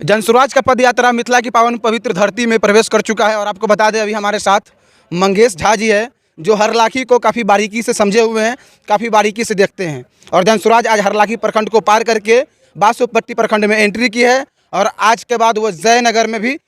जनसुराज का पद यात्रा मिथिला की पावन पवित्र धरती में प्रवेश कर चुका है और आपको बता दें अभी हमारे साथ मंगेश झा जी है जो हरलाखी को काफ़ी बारीकी से समझे हुए हैं, काफ़ी बारीकी से देखते हैं। और जनसुराज आज हरलाखी प्रखंड को पार करके बासोपट्टी प्रखंड में एंट्री की है और आज के बाद वो जयनगर में भी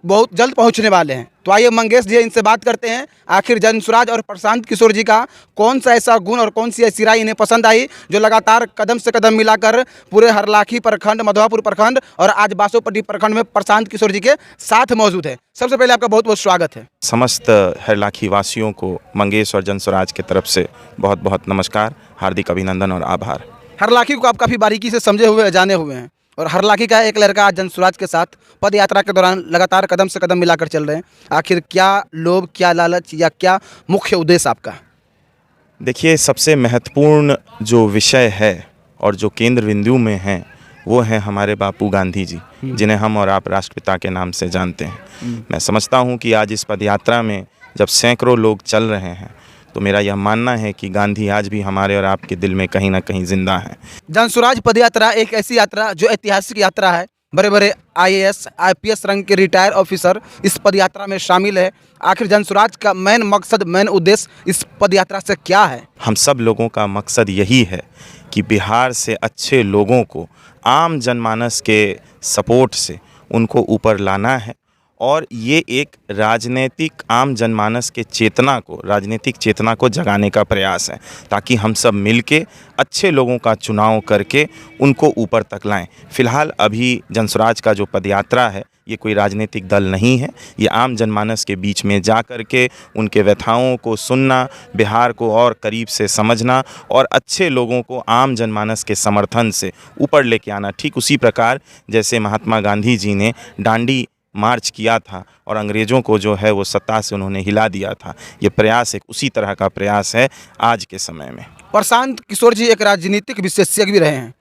बहुत जल्द पहुंचने वाले हैं। तो आइए मंगेश जी इनसे बात करते हैं, आखिर जनसुराज और प्रशांत किशोर जी का कौन सा ऐसा गुण और कौन सी ऐसी राय इन्हें पसंद आई जो लगातार कदम से कदम मिलाकर पूरे हरलाखी प्रखंड, मधवापुर प्रखंड और आज बासोपट्टी प्रखंड में प्रशांत किशोर जी के साथ मौजूद है। सबसे पहले आपका बहुत बहुत स्वागत है। समस्त हरलाखी वासियों को मंगेश और जनसुराज की तरफ से बहुत बहुत नमस्कार, हार्दिक अभिनंदन और आभार। हरलाखी को आप काफ़ी बारीकी से समझे हुए, जाने हुए हैं और हरलाखी का एक लड़का आज जनसुराज के साथ पद यात्रा के दौरान लगातार कदम से कदम मिलाकर चल रहे हैं। आखिर क्या लोभ, क्या लालच या क्या मुख्य उद्देश्य आपका? देखिए, सबसे महत्वपूर्ण जो विषय है और जो केंद्र बिंदु में है वो है हमारे बापू गांधी जी, जिन्हें हम और आप राष्ट्रपिता के नाम से जानते हैं। मैं समझता हूँ कि आज इस पद यात्रा में जब सैकड़ों लोग चल रहे हैं तो मेरा यह मानना है कि गांधी आज भी हमारे और आपके दिल में कहीं ना कहीं जिंदा है। जनसुराज पद यात्रा एक ऐसी यात्रा जो ऐतिहासिक यात्रा है। बड़े बड़े IAS, IPS रंग के रिटायर्ड ऑफिसर इस पद यात्रा में शामिल है। आखिर जनसुराज का मेन मकसद, मेन उद्देश्य इस पद यात्रा से क्या है? हम सब लोगों का मकसद यही है कि बिहार से अच्छे लोगों को आम जनमानस के सपोर्ट से उनको ऊपर लाना है और ये एक राजनीतिक आम जनमानस के चेतना को, राजनीतिक चेतना को जगाने का प्रयास है ताकि हम सब मिलके अच्छे लोगों का चुनाव करके उनको ऊपर तक लाएं। फिलहाल अभी जनसुराज का जो पदयात्रा है ये कोई राजनीतिक दल नहीं है, ये आम जनमानस के बीच में जा कर के उनके व्यथाओं को सुनना, बिहार को और करीब से समझना और अच्छे लोगों को आम जनमानस के समर्थन से ऊपर लेके आना। ठीक उसी प्रकार जैसे महात्मा गांधी जी ने दांडी मार्च किया था और अंग्रेज़ों को जो है वो सत्ता से उन्होंने हिला दिया था, ये प्रयास एक उसी तरह का प्रयास है आज के समय में। प्रशांत किशोर जी एक राजनीतिक विशेषज्ञ भी रहे हैं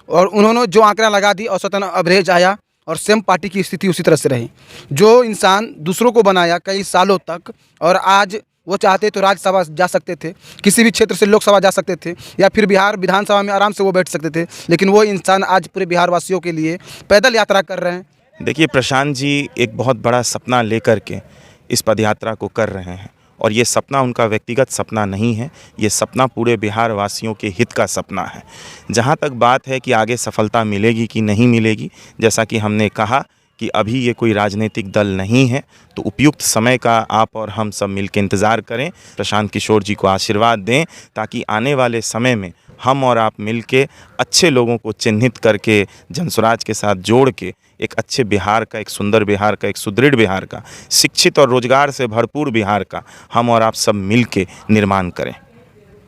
और उन्होंने जो आंकड़ा लगा दी, औसतन एवरेज आया और सेम पार्टी की स्थिति उसी तरह से रही। जो इंसान दूसरों को बनाया कई सालों तक और आज वो चाहते तो राज्यसभा जा सकते थे, किसी भी क्षेत्र से लोकसभा जा सकते थे या फिर बिहार विधानसभा में आराम से वो बैठ सकते थे, लेकिन वो इंसान आज पूरे बिहार वासियों के लिए पैदल यात्रा कर रहे हैं। देखिए, प्रशांत जी एक बहुत बड़ा सपना लेकर के इस पदयात्रा को कर रहे हैं और ये सपना उनका व्यक्तिगत सपना नहीं है, ये सपना पूरे बिहार वासियों के हित का सपना है। जहाँ तक बात है कि आगे सफलता मिलेगी कि नहीं मिलेगी, जैसा कि हमने कहा कि अभी ये कोई राजनीतिक दल नहीं है, तो उपयुक्त समय का आप और हम सब मिलकर इंतज़ार करें, प्रशांत किशोर जी को आशीर्वाद दें ताकि आने वाले समय में हम और आप मिलके अच्छे लोगों को चिन्हित करके जनसुराज के साथ जोड़ के एक अच्छे बिहार का, एक सुंदर बिहार का, एक सुदृढ़ बिहार का, शिक्षित और रोजगार से भरपूर बिहार का हम और आप सब मिलके निर्माण करें।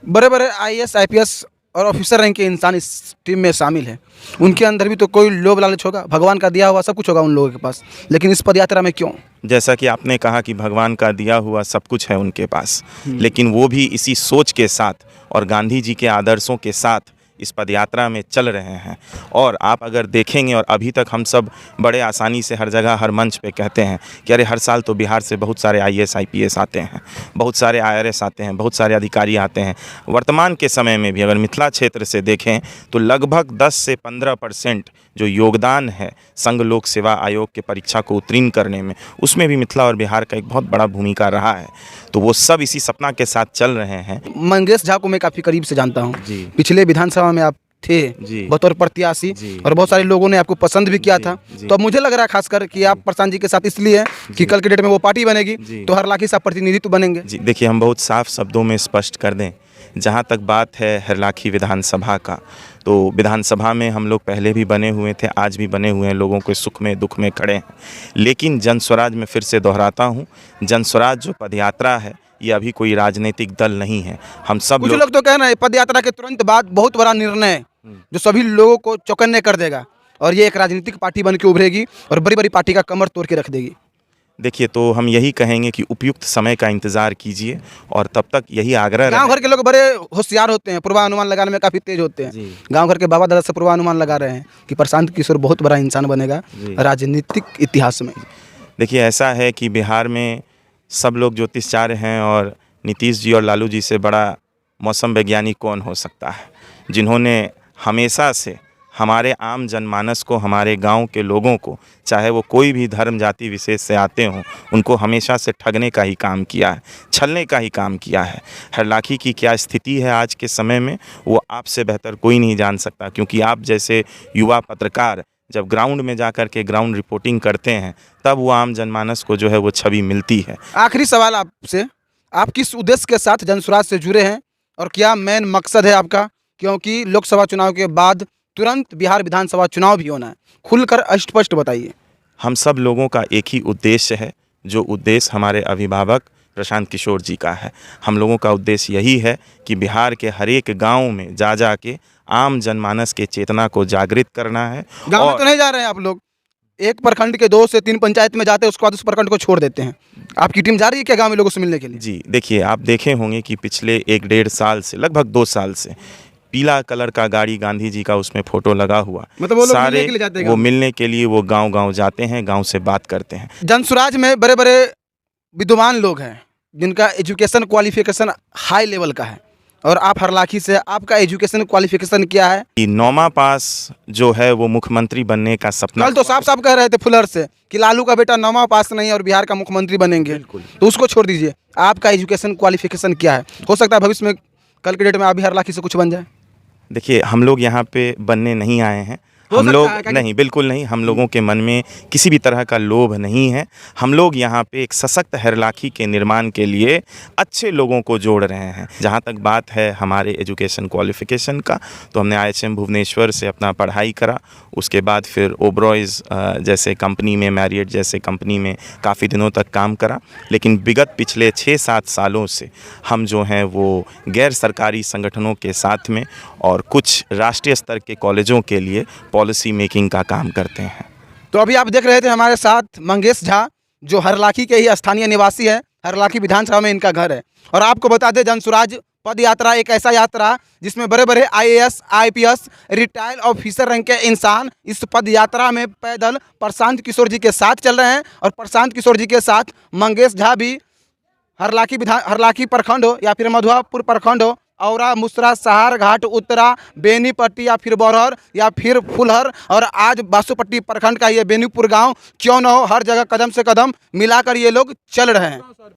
बड़े बड़े IAS, IPS और ऑफिसर रैंक के इंसान इस टीम में शामिल हैं। उनके अंदर भी तो कोई लोभ लालच होगा, भगवान का दिया हुआ सब कुछ होगा उन लोगों के पास, लेकिन इस पदयात्रा में क्यों? जैसा कि आपने कहा कि भगवान का दिया हुआ सब कुछ है उनके पास, लेकिन वो भी इसी सोच के साथ और गांधी जी के आदर्शों के साथ इस पदयात्रा में चल रहे हैं। और आप अगर देखेंगे, और अभी तक हम सब बड़े आसानी से हर जगह हर मंच पे कहते हैं कि अरे हर साल तो बिहार से बहुत सारे IAS IPS आते हैं, बहुत सारे IRS आते हैं, बहुत सारे अधिकारी आते हैं। वर्तमान के समय में भी अगर मिथिला क्षेत्र से देखें तो लगभग 10 से 15% जो योगदान है संघ लोक सेवा आयोग के परीक्षा को उत्तीर्ण करने में, उसमें भी मिथिला और बिहार का एक बहुत बड़ा भूमिका रहा है। तो वो सब इसी सपना के साथ चल रहे हैं। मंगेश झा को मैं काफ़ी करीब से जानता हूँ जी। पिछले विधानसभा में आप थे बतौर प्रत्याशी और बहुत सारे लोगों ने आपको पसंद भी किया था। तो अब मुझे लग रहा है खासकर कि आप प्रशांत जी के साथ इसलिए कि कल के डेट में वो पार्टी बनेगी तो हरलाखी से प्रतिनिधित्व बनेंगे। जी देखिए, हम बहुत साफ शब्दों में स्पष्ट कर दें, जहाँ तक बात है हरलाखी विधानसभा का, तो विधानसभा में हम लोग पहले भी बने हुए थे, आज भी बने हुए हैं, लोगों के सुख में दुख में खड़े हैं। लेकिन जनसुराज में फिर से दोहराता हूँ, जनसुराज जो पदयात्रा है ये अभी कोई राजनीतिक दल नहीं है। हम सब कुछ लोग तो कह रहे हैं पदयात्रा के तुरंत बाद बहुत बड़ा निर्णय जो सभी लोगों को चौकन्ने कर देगा और ये एक राजनीतिक पार्टी बन के उभरेगी और बड़ी बड़ी पार्टी का कमर तोड़ के रख देगी। देखिए, तो हम यही कहेंगे कि उपयुक्त समय का इंतजार कीजिए और तब तक यही आग्रह। गांव घर के लोग बड़े होशियार होते हैं, पूर्वानुमान लगाने में काफ़ी तेज होते हैं। गांव घर के बाबा दादा से पूर्वानुमान लगा रहे हैं कि प्रशांत किशोर बहुत बड़ा इंसान बनेगा राजनीतिक इतिहास में। देखिए, ऐसा है कि बिहार में सब लोग ज्योतिषाचार्य हैं और नीतीश जी और लालू जी से बड़ा मौसम वैज्ञानिक कौन हो सकता है, जिन्होंने हमेशा से हमारे आम जनमानस को, हमारे गांव के लोगों को, चाहे वो कोई भी धर्म जाति विशेष से आते हों, उनको हमेशा से ठगने का ही काम किया है, छलने का ही काम किया है। हरलाखी की क्या स्थिति है आज के समय में, वो आपसे बेहतर कोई नहीं जान सकता, क्योंकि आप जैसे युवा पत्रकार जब ग्राउंड में जाकर के ग्राउंड रिपोर्टिंग करते हैं, तब वो आम जनमानस को जो है वो छवि मिलती है। आखिरी सवाल आपसे, आप किस उद्देश्य के साथ जनसुराज से जुड़े हैं और क्या मेन मकसद है आपका, क्योंकि लोकसभा चुनाव के बाद तुरंत बिहार विधानसभा चुनाव भी होना है, खुलकर स्पष्ट बताइए। हम सब लोगों का एक ही उद्देश्य है, जो उद्देश्य हमारे अभिभावक प्रशांत किशोर जी का है। हम लोगों का उद्देश्य यही है कि बिहार के हर एक गाँव में जा के आम जनमानस के चेतना को जागृत करना है। गाँव में तो नहीं जा रहे हैं आप लोग, एक प्रखंड के 2 से 3 पंचायत में जाते हैं, उसके बाद उस प्रखंड को छोड़ देते हैं। आपकी टीम जा रही है क्या गाँव में लोगों से मिलने के लिए? जी देखिए, आप देखे होंगे कि पिछले 1-1.5 साल से, लगभग 2 साल से, पीला कलर का गाड़ी गांधी जी का उसमें फोटो लगा हुआ, मतलब वो लोग सारे मिलने के लिए जाते हैं वो मिलने के लिए वो गांव-गांव जाते हैं, गांव से बात करते हैं। जनसुराज में बड़े बड़े विद्वान लोग हैं जिनका एजुकेशन क्वालिफिकेशन हाई लेवल का है, और आप हरलाखी से, आपका एजुकेशन क्वालिफिकेशन क्या है? कि 9वां पास जो है वो मुख्यमंत्री बनने का सपना। कल तो साफ साफ कह रहे थे फुलर से कि लालू का बेटा 9वां पास नहीं है और बिहार का मुख्यमंत्री बनेंगे, तो उसको छोड़ दीजिए। आपका एजुकेशन क्वालिफिकेशन क्या है? हो सकता है भविष्य में, कल के डेट में आप भी हरलाखी से कुछ बन जाए। देखिए, हम लोग यहाँ पे बनने नहीं आए हैं, हम लोग नहीं, बिल्कुल नहीं, हम लोगों के मन में किसी भी तरह का लोभ नहीं है। हम लोग यहाँ पे एक सशक्त हरलाखी के निर्माण के लिए अच्छे लोगों को जोड़ रहे हैं। जहाँ तक बात है हमारे एजुकेशन क्वालिफिकेशन का, तो हमने IHM भुवनेश्वर से अपना पढ़ाई करा, उसके बाद फिर ओबरॉयज़ जैसे कंपनी में, मैरियट जैसे कंपनी में काफ़ी दिनों तक काम करा। लेकिन विगत पिछले 6-7 सालों से हम जो हैं वो गैर सरकारी संगठनों के साथ में और कुछ राष्ट्रीय स्तर के कॉलेजों के लिए पॉलिसी मेकिंग का काम करते हैं। तो अभी आप देख रहे थे हमारे साथ मंगेश झा, जो हरलाखी के ही स्थानीय निवासी है, हरलाखी विधानसभा में इनका घर है। और आपको बता दें, जनसुराज पद यात्रा एक ऐसा यात्रा जिसमें बड़े बड़े IAS, IPS, retired officer rank के इंसान इस पद यात्रा में पैदल प्रशांत किशोर जी के साथ चल रहे हैं, और प्रशांत किशोर जी के साथ मंगेश झा भी हरलाखी प्रखंड हो या फिर मधुआपुर प्रखंड हो, औरा, मुसरा, सहार घाट, उत्तरा, बेनीपट्टी या फिर बरहर या फिर फुलहर, और आज बासुपट्टी प्रखंड का ये बेनीपुर गांव क्यों न हो, हर जगह कदम से कदम मिलाकर ये लोग चल रहे हैं।